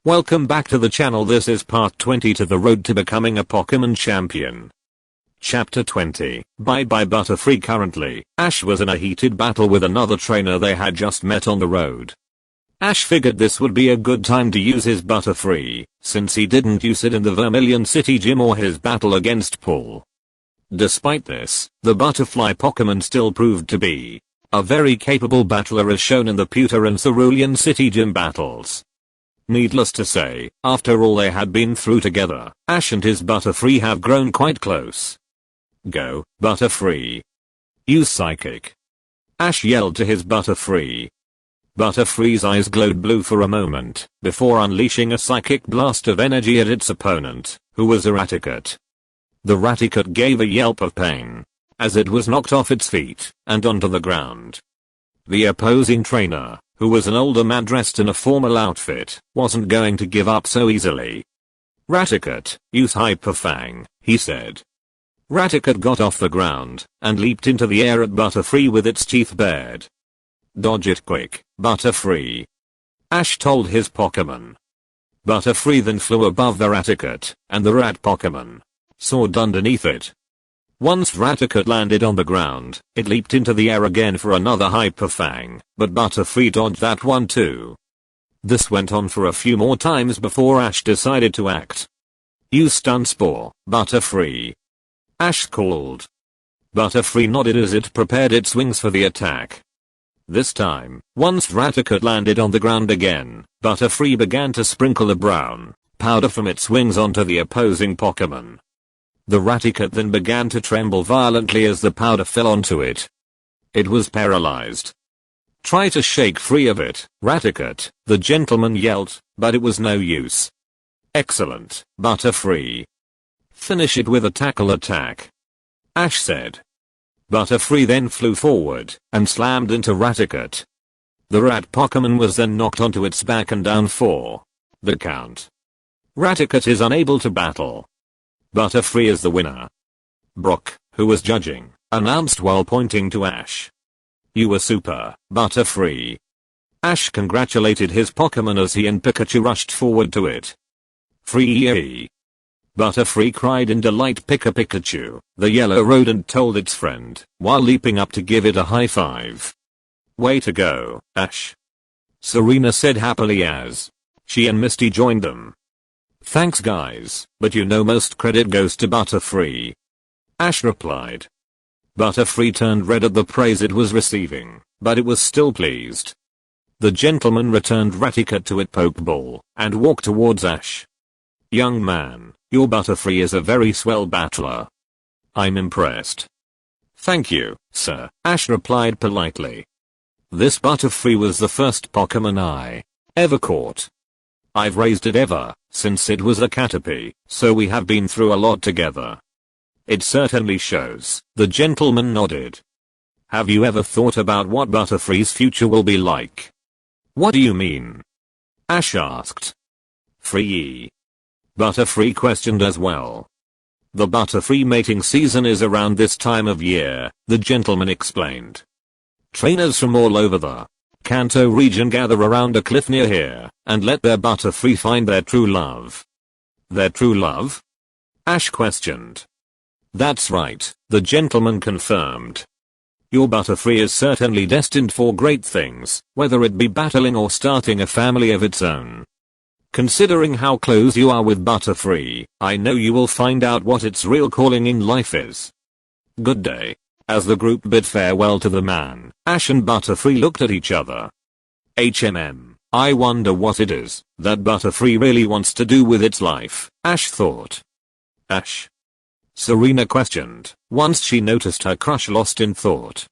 Welcome back to the channel. This is part 20 to the road to becoming a Pokemon champion. Chapter 20. Bye bye Butterfree. Currently, Ash was in a heated battle with another trainer they had just met on the road. Ash figured this would be a good time to use his Butterfree, since he didn't use it in the Vermilion City gym or his battle against Paul. Despite this, the Butterfly Pokemon still proved to be a very capable battler as shown in the Pewter and Cerulean City gym battles. Needless to say, after all they had been through together, Ash and his Butterfree have grown quite close. Go, Butterfree. Use Psychic. Ash yelled to his Butterfree. Butterfree's eyes glowed blue for a moment, before unleashing a psychic blast of energy at its opponent, who was Raticate. The Raticate gave a yelp of pain, as it was knocked off its feet, and onto the ground. The opposing trainer, who was an older man dressed in a formal outfit, wasn't going to give up so easily. Raticate, use Hyper Fang, he said. Raticate got off the ground, and leaped into the air at Butterfree with its teeth bared. Dodge it quick, Butterfree. Ash told his Pokemon. Butterfree then flew above the Raticate, and the Rat Pokemon soared underneath it. Once Raticate landed on the ground, it leaped into the air again for another Hyper Fang, but Butterfree dodged that one too. This went on for a few more times before Ash decided to act. Use Stun Spore, Butterfree. Ash called. Butterfree nodded as it prepared its wings for the attack. This time, once Raticate landed on the ground again, Butterfree began to sprinkle a brown powder from its wings onto the opposing Pokemon. The Raticate then began to tremble violently as the powder fell onto it. It was paralyzed. Try to shake free of it, Raticate, the gentleman yelled, but it was no use. Excellent, Butterfree. Finish it with a tackle attack, Ash said. Butterfree then flew forward, and slammed into Raticate. The Rat Pokemon was then knocked onto its back and down for the count. Raticate is unable to battle. Butterfree is the winner. Brock, who was judging, announced while pointing to Ash. You were super, Butterfree. Ash congratulated his Pokemon as he and Pikachu rushed forward to it. Free! Butterfree cried in delight. Pikachu, the yellow rodent told its friend, while leaping up to give it a high five. Way to go, Ash. Serena said happily as she and Misty joined them. Thanks guys, but you know most credit goes to Butterfree, Ash replied. Butterfree turned red at the praise it was receiving, but it was still pleased. The gentleman returned Raticate to its Pokeball, and walked towards Ash. Young man, your Butterfree is a very swell battler. I'm impressed. Thank you, sir, Ash replied politely. This Butterfree was the first Pokemon I ever caught. I've raised it ever since it was a Caterpie, so we have been through a lot together. It certainly shows, the gentleman nodded. Have you ever thought about what Butterfree's future will be like? What do you mean? Ash asked. Free. Butterfree questioned as well. The Butterfree mating season is around this time of year, the gentleman explained. Trainers from all over the Kanto region gather around a cliff near here, and let their Butterfree find their true love. Their true love? Ash questioned. That's right, the gentleman confirmed. Your Butterfree is certainly destined for great things, whether it be battling or starting a family of its own. Considering how close you are with Butterfree, I know you will find out what its real calling in life is. Good day. As the group bid farewell to the man, Ash and Butterfree looked at each other. I wonder what it is that Butterfree really wants to do with its life, Ash thought. Ash? Serena questioned, once she noticed her crush lost in thought.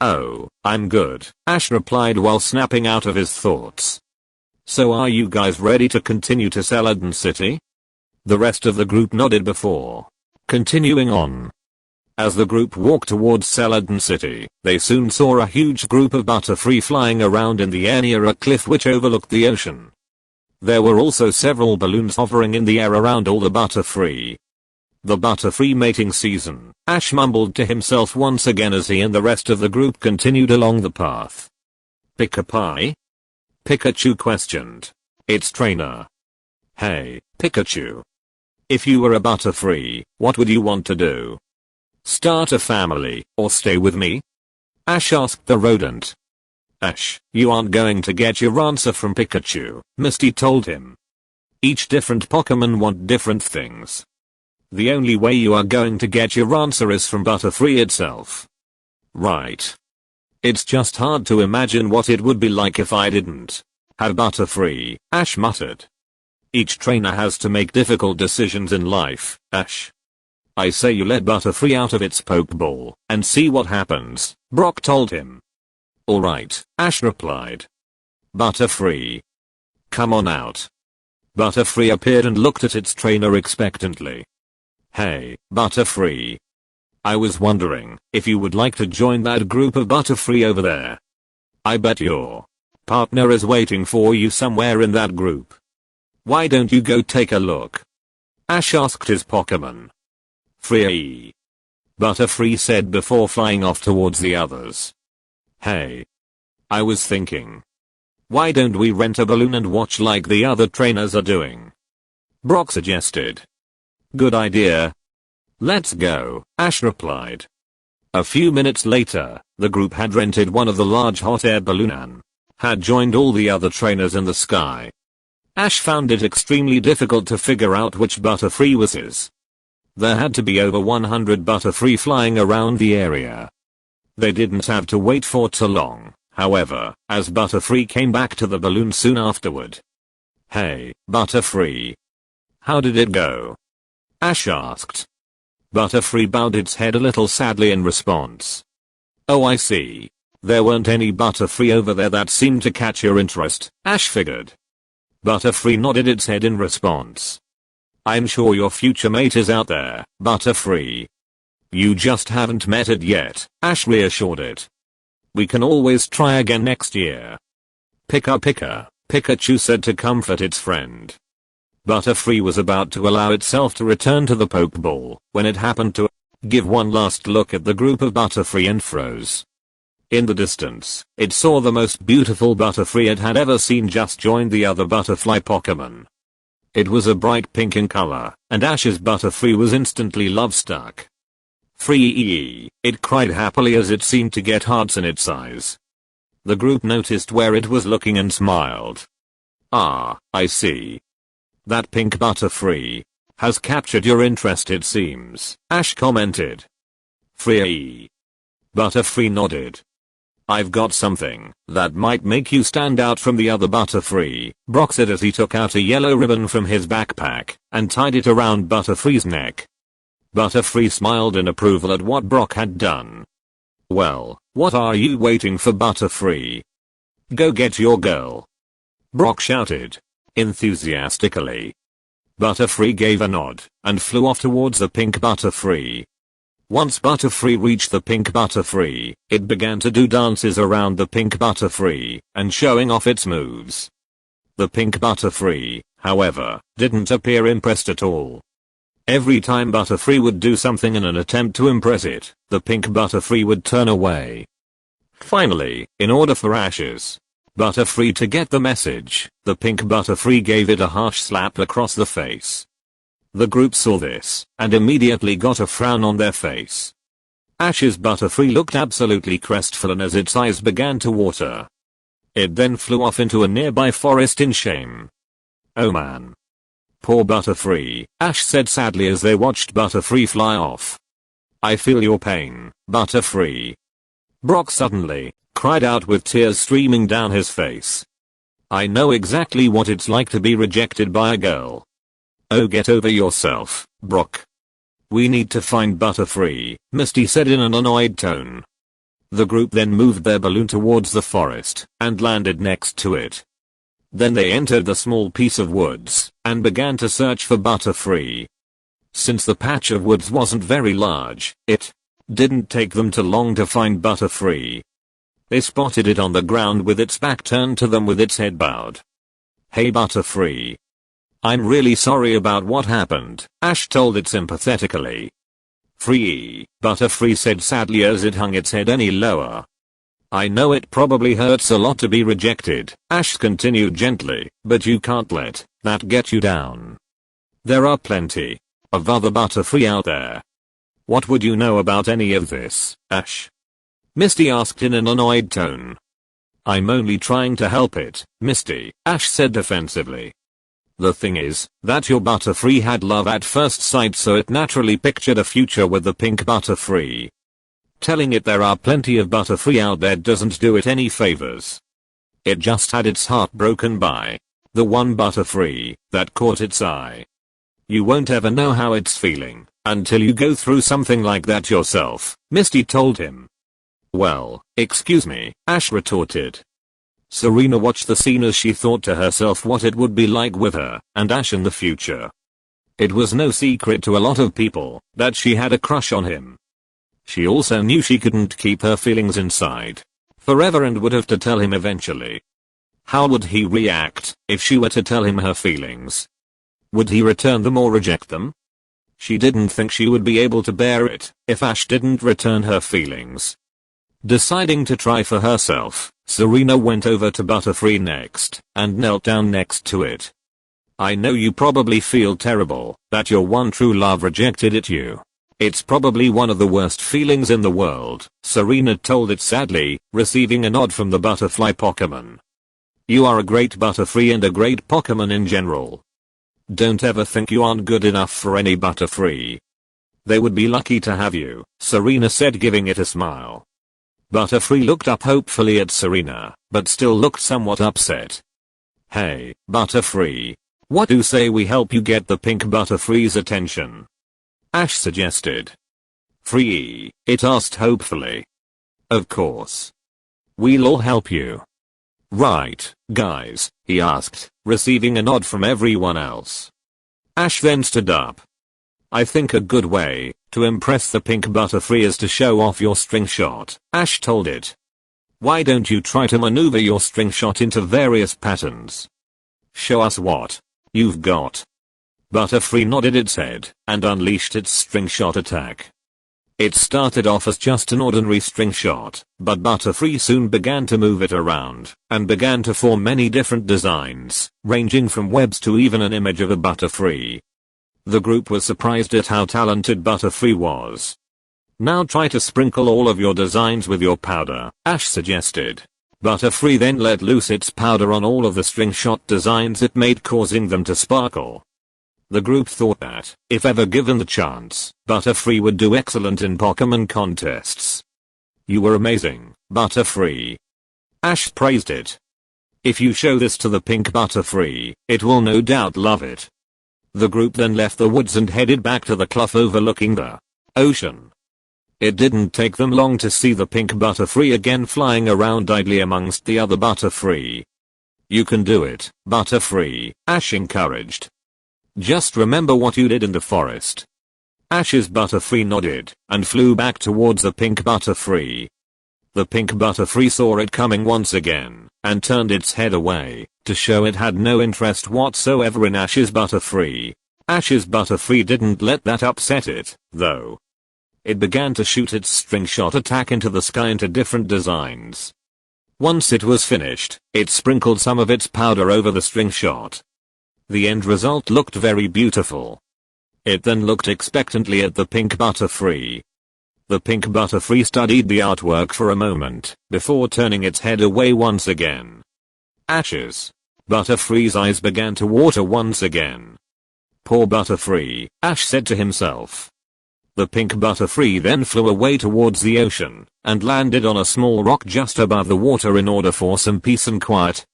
Oh, I'm good, Ash replied while snapping out of his thoughts. So are you guys ready to continue to Celadon City? The rest of the group nodded before continuing on. As the group walked towards Celadon City, they soon saw a huge group of Butterfree flying around in the air near a cliff which overlooked the ocean. There were also several balloons hovering in the air around all the Butterfree. The Butterfree mating season, Ash mumbled to himself once again as he and the rest of the group continued along the path. Pick a pie? Pikachu questioned its trainer. Hey, Pikachu. If you were a Butterfree, what would you want to do? Start a family, or stay with me? Ash asked the rodent. Ash, you aren't going to get your answer from Pikachu, Misty told him. Each different Pokemon want different things. The only way you are going to get your answer is from Butterfree itself. Right. It's just hard to imagine what it would be like if I didn't have Butterfree, Ash muttered. Each trainer has to make difficult decisions in life, Ash. I say you let Butterfree out of its Pokeball and see what happens, Brock told him. Alright, Ash replied. Butterfree. Come on out. Butterfree appeared and looked at its trainer expectantly. Hey, Butterfree. I was wondering if you would like to join that group of Butterfree over there. I bet your partner is waiting for you somewhere in that group. Why don't you go take a look? Ash asked his Pokemon. Free. Butterfree said before flying off towards the others. Hey. I was thinking. Why don't we rent a balloon and watch like the other trainers are doing? Brock suggested. Good idea. Let's go, Ash replied. A few minutes later, the group had rented one of the large hot air balloons and had joined all the other trainers in the sky. Ash found it extremely difficult to figure out which Butterfree was his. There had to be over 100 Butterfree flying around the area. They didn't have to wait for too long, however, as Butterfree came back to the balloon soon afterward. Hey, Butterfree. How did it go? Ash asked. Butterfree bowed its head a little sadly in response. Oh, I see. There weren't any Butterfree over there that seemed to catch your interest, Ash figured. Butterfree nodded its head in response. I'm sure your future mate is out there, Butterfree. You just haven't met it yet, Ash reassured it. We can always try again next year. Pikachu said to comfort its friend. Butterfree was about to allow itself to return to the Pokeball when it happened to give one last look at the group of Butterfree and froze. In the distance, it saw the most beautiful Butterfree it had ever seen just join the other butterfly Pokemon. It was a bright pink in color, and Ash's Butterfree was instantly love-struck. Free, it cried happily as it seemed to get hearts in its eyes. The group noticed where it was looking and smiled. Ah, I see. That pink Butterfree has captured your interest it seems, Ash commented. Free. Butterfree nodded. I've got something that might make you stand out from the other Butterfree, Brock said as he took out a yellow ribbon from his backpack and tied it around Butterfree's neck. Butterfree smiled in approval at what Brock had done. Well, what are you waiting for, Butterfree? Go get your girl. Brock shouted enthusiastically. Butterfree gave a nod and flew off towards the pink Butterfree. Once Butterfree reached the pink Butterfree, it began to do dances around the pink Butterfree and showing off its moves. The pink Butterfree, however, didn't appear impressed at all. Every time Butterfree would do something in an attempt to impress it, the pink Butterfree would turn away. Finally, in order for Ash's Butterfree to get the message, the pink Butterfree gave it a harsh slap across the face. The group saw this, and immediately got a frown on their face. Ash's Butterfree looked absolutely crestfallen as its eyes began to water. It then flew off into a nearby forest in shame. Oh man. Poor Butterfree, Ash said sadly as they watched Butterfree fly off. I feel your pain, Butterfree. Brock suddenly cried out with tears streaming down his face. I know exactly what it's like to be rejected by a girl. Oh, get over yourself, Brock. We need to find Butterfree, Misty said in an annoyed tone. The group then moved their balloon towards the forest and landed next to it. Then they entered the small piece of woods and began to search for Butterfree. Since the patch of woods wasn't very large, it didn't take them too long to find Butterfree. They spotted it on the ground with its back turned to them with its head bowed. Hey Butterfree. I'm really sorry about what happened, Ash told it sympathetically. Free, Butterfree said sadly as it hung its head any lower. I know it probably hurts a lot to be rejected, Ash continued gently, but you can't let that get you down. There are plenty of other Butterfree out there. What would you know about any of this, Ash? Misty asked in an annoyed tone. I'm only trying to help it, Misty, Ash said defensively. The thing is, that your Butterfree had love at first sight, so it naturally pictured a future with the pink Butterfree. Telling it there are plenty of Butterfree out there doesn't do it any favors. It just had its heart broken by the one Butterfree that caught its eye. You won't ever know how it's feeling until you go through something like that yourself, Misty told him. Well, excuse me, Ash retorted. Serena watched the scene as she thought to herself what it would be like with her and Ash in the future. It was no secret to a lot of people that she had a crush on him. She also knew she couldn't keep her feelings inside forever and would have to tell him eventually. How would he react if she were to tell him her feelings? Would he return them or reject them? She didn't think she would be able to bear it if Ash didn't return her feelings. Deciding to try for herself, Serena went over to Butterfree next and knelt down next to it. I know you probably feel terrible that your one true love rejected you. It's probably one of the worst feelings in the world, Serena told it sadly, receiving a nod from the butterfly Pokemon. You are a great Butterfree and a great Pokemon in general. Don't ever think you aren't good enough for any Butterfree. They would be lucky to have you, Serena said, giving it a smile. Butterfree looked up hopefully at Serena, but still looked somewhat upset. Hey, Butterfree. What do you say we help you get the pink Butterfree's attention? Ash suggested. Free, it asked hopefully. Of course. We'll all help you. Right, guys, he asked, receiving a nod from everyone else. Ash then stood up. I think a good way to impress the pink Butterfree is to show off your string shot, Ash told it. Why don't you try to maneuver your string shot into various patterns? Show us what you've got. Butterfree nodded its head and unleashed its string shot attack. It started off as just an ordinary string shot, but Butterfree soon began to move it around and began to form many different designs, ranging from webs to even an image of a Butterfree. The group was surprised at how talented Butterfree was. Now try to sprinkle all of your designs with your powder, Ash suggested. Butterfree then let loose its powder on all of the string shot designs it made, causing them to sparkle. The group thought that, if ever given the chance, Butterfree would do excellent in Pokemon contests. You were amazing, Butterfree. Ash praised it. If you show this to the pink Butterfree, it will no doubt love it. The group then left the woods and headed back to the cliff overlooking the ocean. It didn't take them long to see the pink Butterfree again flying around idly amongst the other Butterfree. You can do it, Butterfree, Ash encouraged. Just remember what you did in the forest. Ash's Butterfree nodded and flew back towards the pink Butterfree. The pink Butterfree saw it coming once again and turned its head away to show it had no interest whatsoever in Ash's Butterfree. Ash's Butterfree didn't let that upset it, though. It began to shoot its string shot attack into the sky into different designs. Once it was finished, it sprinkled some of its powder over the string shot. The end result looked very beautiful. It then looked expectantly at the pink Butterfree. The pink Butterfree studied the artwork for a moment before turning its head away once again. Ash's Butterfree's eyes began to water once again. Poor Butterfree, Ash said to himself. The pink Butterfree then flew away towards the ocean and landed on a small rock just above the water in order for some peace and quiet.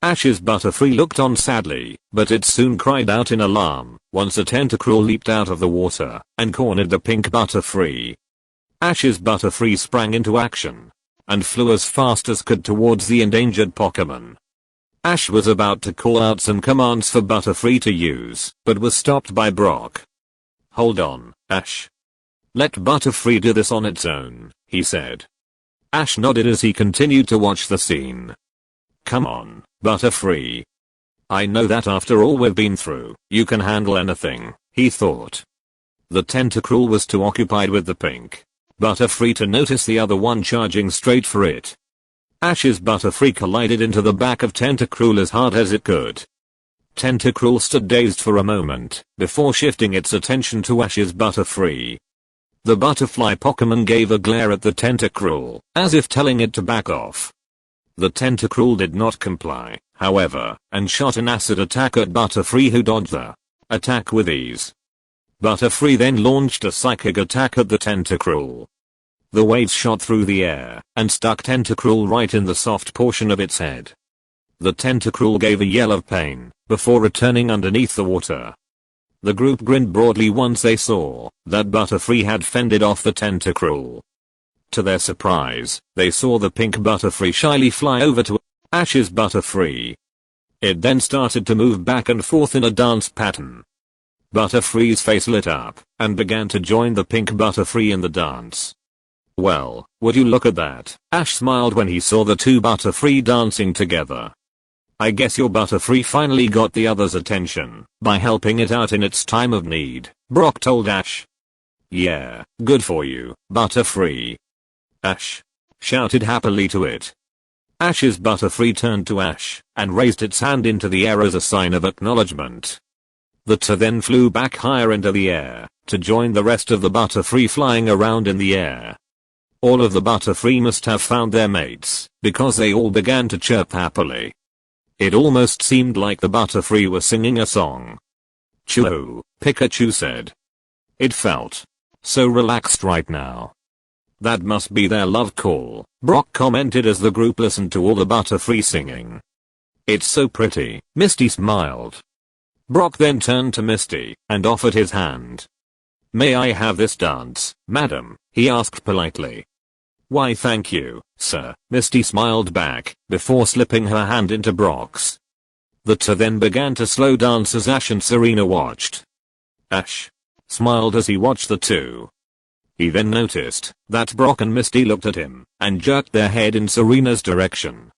Ash's Butterfree looked on sadly, but it soon cried out in alarm once a Tentacruel leaped out of the water and cornered the pink Butterfree. Ash's Butterfree sprang into action and flew as fast as could towards the endangered Pokemon. Ash was about to call out some commands for Butterfree to use, but was stopped by Brock. Hold on, Ash. Let Butterfree do this on its own, he said. Ash nodded as he continued to watch the scene. Come on, Butterfree. I know that after all we've been through, you can handle anything, he thought. The Tentacruel was too occupied with the pink Butterfree to notice the other one charging straight for it. Ash's Butterfree collided into the back of Tentacruel as hard as it could. Tentacruel stood dazed for a moment before shifting its attention to Ash's Butterfree. The butterfly Pokemon gave a glare at the Tentacruel, as if telling it to back off. The Tentacruel did not comply, however, and shot an acid attack at Butterfree, who dodged the attack with ease. Butterfree then launched a psychic attack at the Tentacruel. The waves shot through the air and stuck Tentacruel right in the soft portion of its head. The Tentacruel gave a yell of pain before returning underneath the water. The group grinned broadly once they saw that Butterfree had fended off the Tentacruel. To their surprise, they saw the pink Butterfree shyly fly over to Ash's Butterfree. It then started to move back and forth in a dance pattern. Butterfree's face lit up and began to join the pink Butterfree in the dance. Well, would you look at that? Ash smiled when he saw the two Butterfree dancing together. I guess your Butterfree finally got the other's attention by helping it out in its time of need, Brock told Ash. Yeah, good for you, Butterfree. Ash shouted happily to it. Ash's Butterfree turned to Ash and raised its hand into the air as a sign of acknowledgement. The two then flew back higher into the air to join the rest of the Butterfree flying around in the air. All of the Butterfree must have found their mates because they all began to chirp happily. It almost seemed like the Butterfree were singing a song. Choo, Pikachu said. It felt so relaxed right now. That must be their love call, Brock commented as the group listened to all the Butterfree singing. It's so pretty, Misty smiled. Brock then turned to Misty and offered his hand. May I have this dance, madam? He asked politely. Why thank you, sir, Misty smiled back before slipping her hand into Brock's. The two then began to slow dance as Ash and Serena watched. Ash smiled as he watched the two. He then noticed that Brock and Misty looked at him and jerked their head in Serena's direction.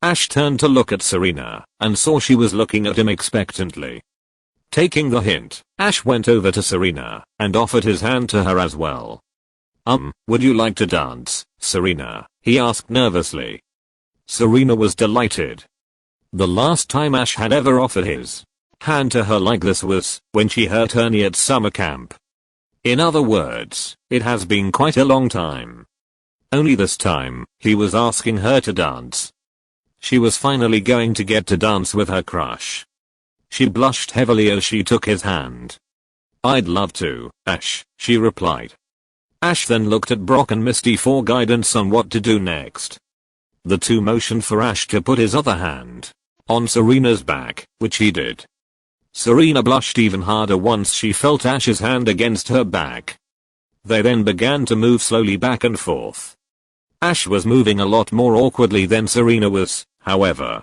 Ash turned to look at Serena and saw she was looking at him expectantly. Taking the hint, Ash went over to Serena and offered his hand to her as well. Would you like to dance, Serena? He asked nervously. Serena was delighted. The last time Ash had ever offered his hand to her like this was when she hurt Ernie at summer camp. In other words, it has been quite a long time. Only this time, he was asking her to dance. She was finally going to get to dance with her crush. She blushed heavily as she took his hand. I'd love to, Ash, she replied. Ash then looked at Brock and Misty for guidance on what to do next. The two motioned for Ash to put his other hand on Serena's back, which he did. Serena blushed even harder once she felt Ash's hand against her back. They then began to move slowly back and forth. Ash was moving a lot more awkwardly than Serena was, however.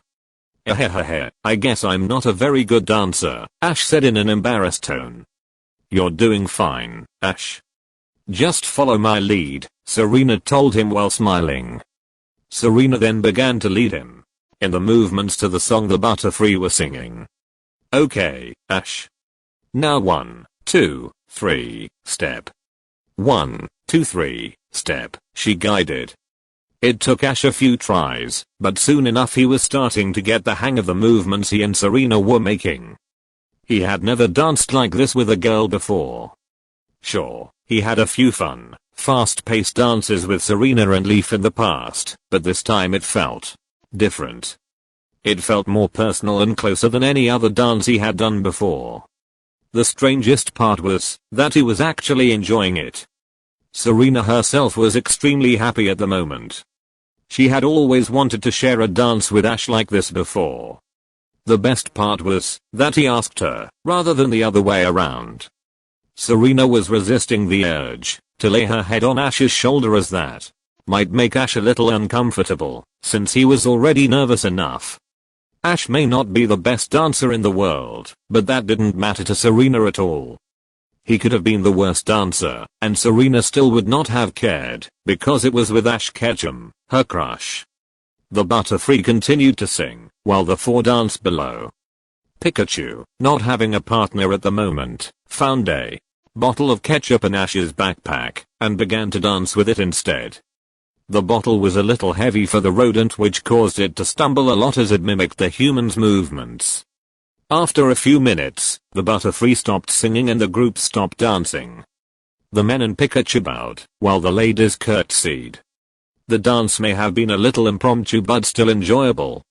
I guess I'm not a very good dancer, Ash said in an embarrassed tone. You're doing fine, Ash. Just follow my lead, Serena told him while smiling. Serena then began to lead him in the movements to the song the Butterfree were singing. Okay, Ash. Now 1, 2, 3, step. 1, 2, 3, step, she guided. It took Ash a few tries, but soon enough he was starting to get the hang of the movements he and Serena were making. He had never danced like this with a girl before. Sure, he had a few fun, fast-paced dances with Serena and Leaf in the past, but this time it felt different. It felt more personal and closer than any other dance he had done before. The strangest part was that he was actually enjoying it. Serena herself was extremely happy at the moment. She had always wanted to share a dance with Ash like this before. The best part was that he asked her, rather than the other way around. Serena was resisting the urge to lay her head on Ash's shoulder, as that might make Ash a little uncomfortable, since he was already nervous enough. Ash may not be the best dancer in the world, but that didn't matter to Serena at all. He could have been the worst dancer, and Serena still would not have cared, because it was with Ash Ketchum, her crush. The Butterfree continued to sing, while the four danced below. Pikachu, not having a partner at the moment, found a bottle of ketchup in Ash's backpack, and began to dance with it instead. The bottle was a little heavy for the rodent, which caused it to stumble a lot as it mimicked the human's movements. After a few minutes, the Butterfree stopped singing and the group stopped dancing. The men and Pikachu bowed, while the ladies curtsied. The dance may have been a little impromptu but still enjoyable.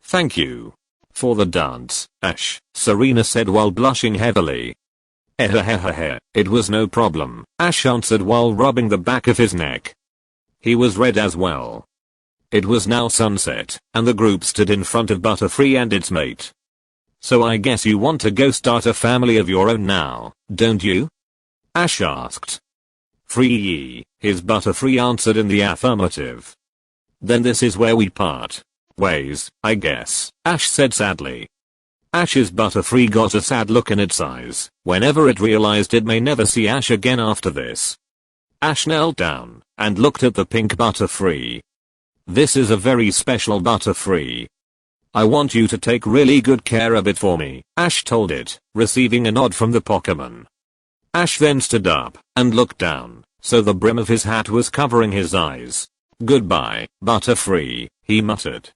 "Thank you for the dance, Ash," Serena said while blushing heavily. It was no problem," Ash answered while rubbing the back of his neck. He was red as well. It was now sunset, and the group stood in front of Butterfree and its mate. "So I guess you want to go start a family of your own now, don't you?" Ash asked. "Free," his Butterfree answered in the affirmative. "Then this is where we part ways, I guess," Ash said sadly. Ash's Butterfree got a sad look in its eyes whenever it realized it may never see Ash again after this. Ash knelt down and looked at the pink Butterfree. "This is a very special Butterfree. I want you to take really good care of it for me," Ash told it, receiving a nod from the Pokemon. Ash then stood up and looked down, so the brim of his hat was covering his eyes. "Goodbye, Butterfree," he muttered.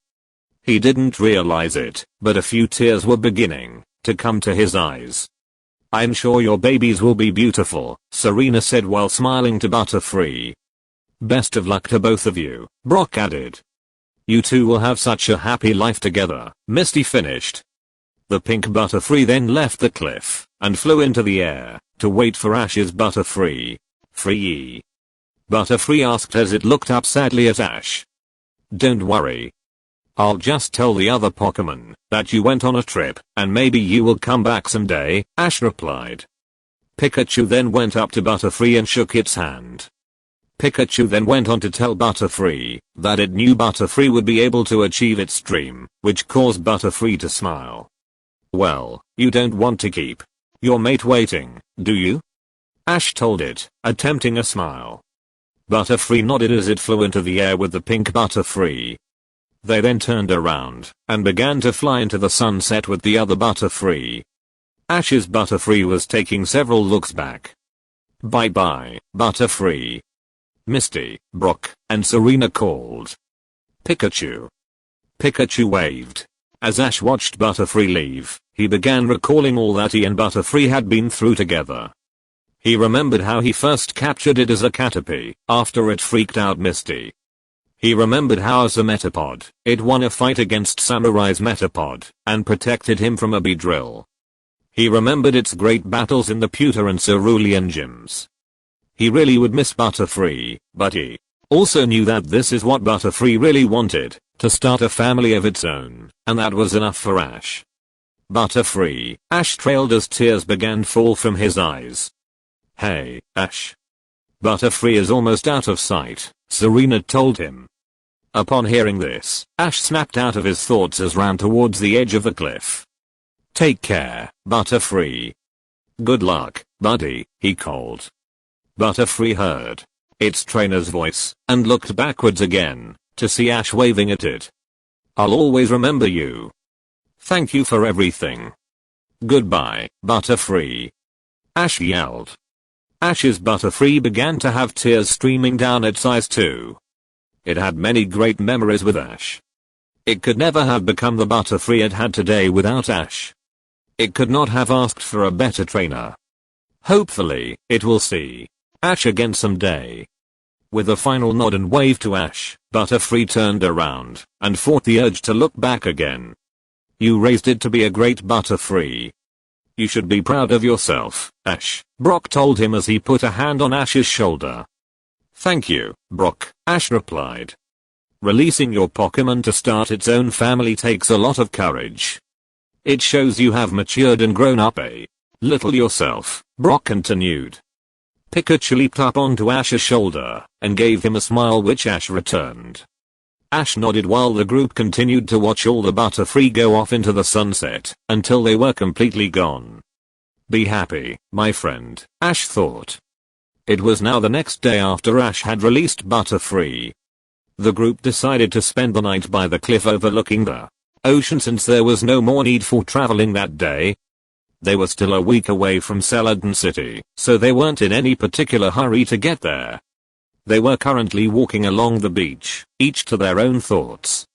He didn't realize it, but a few tears were beginning to come to his eyes. "I'm sure your babies will be beautiful," Serena said while smiling to Butterfree. "Best of luck to both of you," Brock added. "You two will have such a happy life together," Misty finished. The pink Butterfree then left the cliff and flew into the air to wait for Ash's Butterfree. "Free?" Butterfree asked as it looked up sadly at Ash. "Don't worry. I'll just tell the other Pokemon that you went on a trip and maybe you will come back someday," Ash replied. Pikachu then went up to Butterfree and shook its hand. Pikachu then went on to tell Butterfree that it knew Butterfree would be able to achieve its dream, which caused Butterfree to smile. "Well, you don't want to keep your mate waiting, do you?" Ash told it, attempting a smile. Butterfree nodded as it flew into the air with the pink Butterfree. They then turned around and began to fly into the sunset with the other Butterfree. Ash's Butterfree was taking several looks back. "Bye-bye, Butterfree," Misty, Brock, and Serena called. "Pikachu." Pikachu waved. As Ash watched Butterfree leave, he began recalling all that he and Butterfree had been through together. He remembered how he first captured it as a Caterpie after it freaked out Misty. He remembered how as a Metapod, it won a fight against Samurai's Metapod and protected him from a Beedrill. He remembered its great battles in the Pewter and Cerulean gyms. He really would miss Butterfree, but he also knew that this is what Butterfree really wanted, to start a family of its own, and that was enough for Ash. "Butterfree," Ash trailed as tears began to fall from his eyes. "Hey, Ash. Butterfree is almost out of sight," Serena told him. Upon hearing this, Ash snapped out of his thoughts as ran towards the edge of the cliff. "Take care, Butterfree. Good luck, buddy," he called. Butterfree heard its trainer's voice and looked backwards again to see Ash waving at it. "I'll always remember you. Thank you for everything. Goodbye, Butterfree," Ash yelled. Ash's Butterfree began to have tears streaming down its eyes too. It had many great memories with Ash. It could never have become the Butterfree it had today without Ash. It could not have asked for a better trainer. Hopefully, it will see Ash again someday. With a final nod and wave to Ash, Butterfree turned around and fought the urge to look back again. "You raised it to be a great Butterfree. You should be proud of yourself, Ash," Brock told him as he put a hand on Ash's shoulder. "Thank you, Brock," Ash replied. "Releasing your Pokemon to start its own family takes a lot of courage. It shows you have matured and grown up a little yourself," Brock continued. Pikachu leaped up onto Ash's shoulder and gave him a smile which Ash returned. Ash nodded while the group continued to watch all the Butterfree go off into the sunset until they were completely gone. "Be happy, my friend," Ash thought. It was now the next day after Ash had released Butterfree. The group decided to spend the night by the cliff overlooking the ocean since there was no more need for traveling that day. They were still a week away from Celadon City, so they weren't in any particular hurry to get there. They were currently walking along the beach, each to their own thoughts.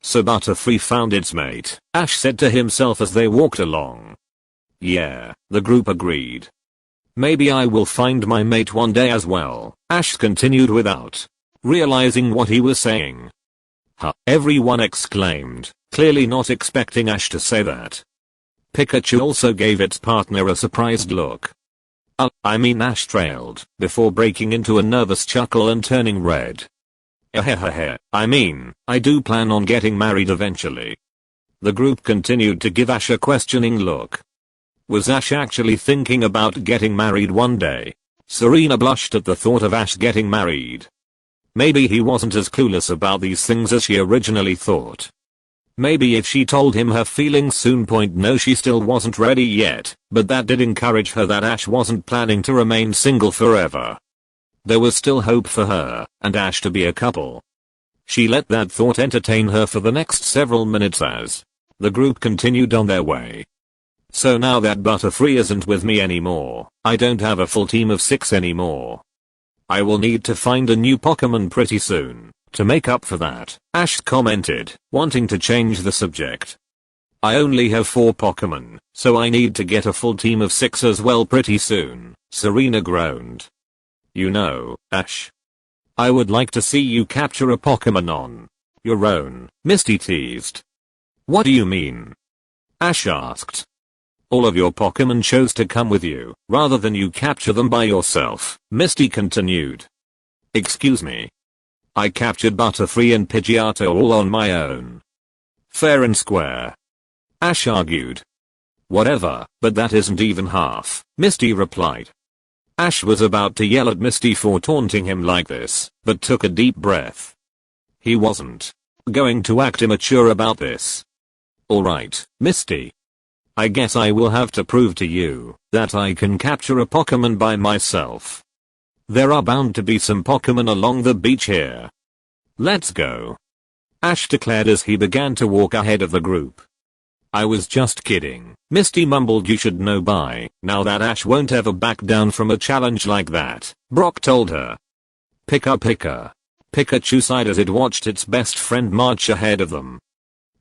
So Butterfree found its mate, Ash said to himself as they walked along. Yeah, the group agreed. Maybe I will find my mate one day as well, Ash continued without realizing what he was saying. Huh, everyone exclaimed, clearly not expecting Ash to say that. Pikachu also gave its partner a surprised look. Ash trailed, before breaking into a nervous chuckle and turning red. I do plan on getting married eventually. The group continued to give Ash a questioning look. Was Ash actually thinking about getting married one day? Serena blushed at the thought of Ash getting married. Maybe he wasn't as clueless about these things as she originally thought. Maybe if she told him her feelings soon. No, she still wasn't ready yet, but that did encourage her that Ash wasn't planning to remain single forever. There was still hope for her and Ash to be a couple. She let that thought entertain her for the next several minutes as the group continued on their way. So now that Butterfree isn't with me anymore, I don't have a full team of 6 anymore. I will need to find a new Pokemon pretty soon. To make up for that, Ash commented, wanting to change the subject. I only have 4 Pokemon, so I need to get a full team of 6 as well pretty soon, Serena groaned. You know, Ash, I would like to see you capture a Pokemon on your own, Misty teased. What do you mean? Ash asked. All of your Pokemon chose to come with you, rather than you capture them by yourself, Misty continued. Excuse me. I captured Butterfree and Pidgeotto all on my own. Fair and square. Ash argued. Whatever, but that isn't even half, Misty replied. Ash was about to yell at Misty for taunting him like this, but took a deep breath. He wasn't going to act immature about this. Alright, Misty. I guess I will have to prove to you that I can capture a Pokemon by myself. There are bound to be some Pokemon along the beach here. Let's go. Ash declared as he began to walk ahead of the group. I was just kidding, Misty mumbled. You should know by now that Ash won't ever back down from a challenge like that, Brock told her. Pika. Pikachu sighed as it watched its best friend march ahead of them.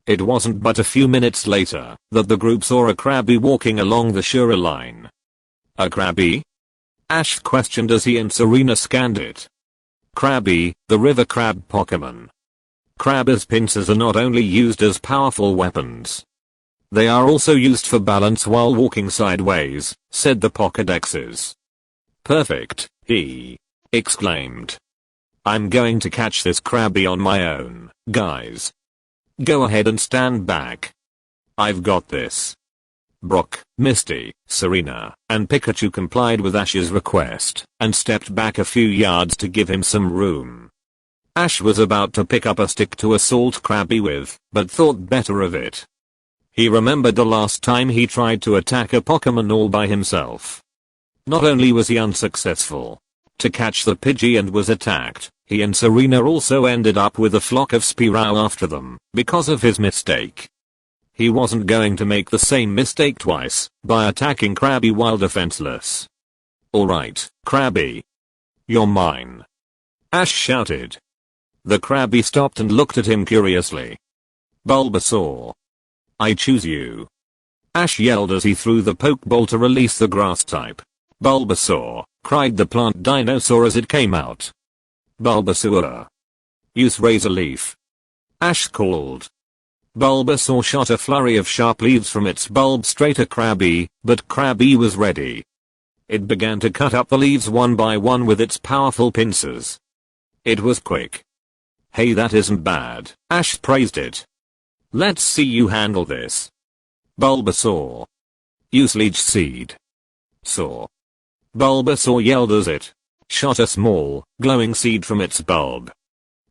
It wasn't but a few minutes later that the group saw a Krabby walking along the shoreline. A Krabby? Ash questioned as he and Serena scanned it. Krabby, the river crab Pokemon. Krabby's pincers are not only used as powerful weapons. They are also used for balance while walking sideways, said the Pokédexes. Perfect, he exclaimed. I'm going to catch this Krabby on my own, guys. Go ahead and stand back. I've got this. Brock, Misty, Serena, and Pikachu complied with Ash's request and stepped back a few yards to give him some room. Ash was about to pick up a stick to assault Krabby with, but thought better of it. He remembered the last time he tried to attack a Pokemon all by himself. Not only was he unsuccessful to catch the Pidgey and was attacked, he and Serena also ended up with a flock of Spearow after them because of his mistake. He wasn't going to make the same mistake twice by attacking Krabby while defenseless. Alright, Krabby. You're mine. Ash shouted. The Krabby stopped and looked at him curiously. Bulbasaur. I choose you. Ash yelled as he threw the Pokeball to release the grass type. Bulbasaur, cried the plant dinosaur as it came out. Bulbasaur. Use Razor Leaf. Ash called. Bulbasaur shot a flurry of sharp leaves from its bulb straight at Krabby, but Krabby was ready. It began to cut up the leaves one by one with its powerful pincers. It was quick. Hey, that isn't bad, Ash praised it. Let's see you handle this. Bulbasaur. Use Leech Seed. Saw. Bulbasaur yelled as it shot a small, glowing seed from its bulb.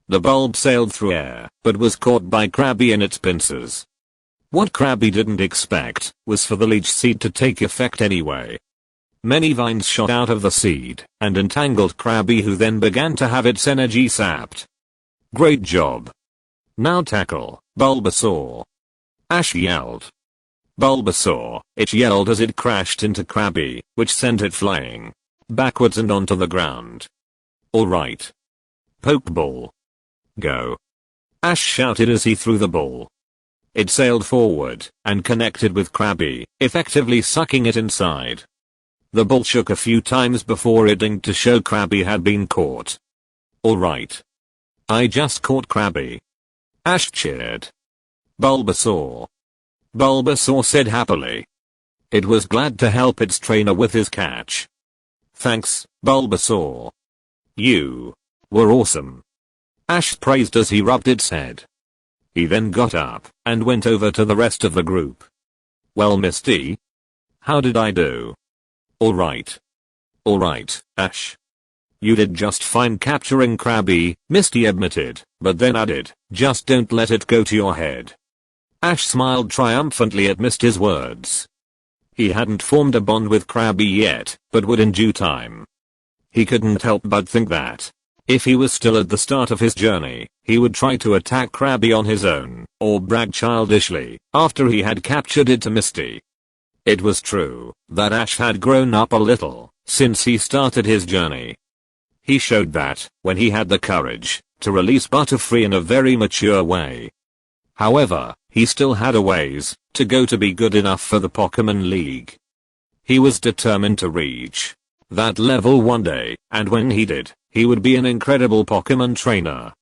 The bulb sailed through air, but was caught by Krabby in its pincers. What Krabby didn't expect was for the leech seed to take effect anyway. Many vines shot out of the seed and entangled Krabby, who then began to have its energy sapped. Great job. Now tackle, Bulbasaur. Ash yelled. Bulbasaur, it yelled as it crashed into Krabby, which sent it flying backwards and onto the ground. Alright. Pokeball. Go. Ash shouted as he threw the ball. It sailed forward and connected with Krabby, effectively sucking it inside. The ball shook a few times before it dinged to show Krabby had been caught. "Alright. I just caught Krabby." Ash cheered. "Bulbasaur." Bulbasaur said happily. It was glad to help its trainer with his catch. "Thanks, Bulbasaur. You were awesome." Ash praised as he rubbed its head. He then got up and went over to the rest of the group. "Well, Misty? How did I do?" Alright, Ash. You did just fine capturing Krabby," Misty admitted, but then added, "just don't let it go to your head." Ash smiled triumphantly at Misty's words. He hadn't formed a bond with Krabby yet, but would in due time. He couldn't help but think that if he was still at the start of his journey, he would try to attack Krabby on his own, or brag childishly, after he had captured it to Misty. It was true that Ash had grown up a little since he started his journey. He showed that when he had the courage to release Butterfree in a very mature way. However, he still had a ways to go to be good enough for the Pokémon League. He was determined to reach that level one day, and when he did, he would be an incredible Pokémon trainer.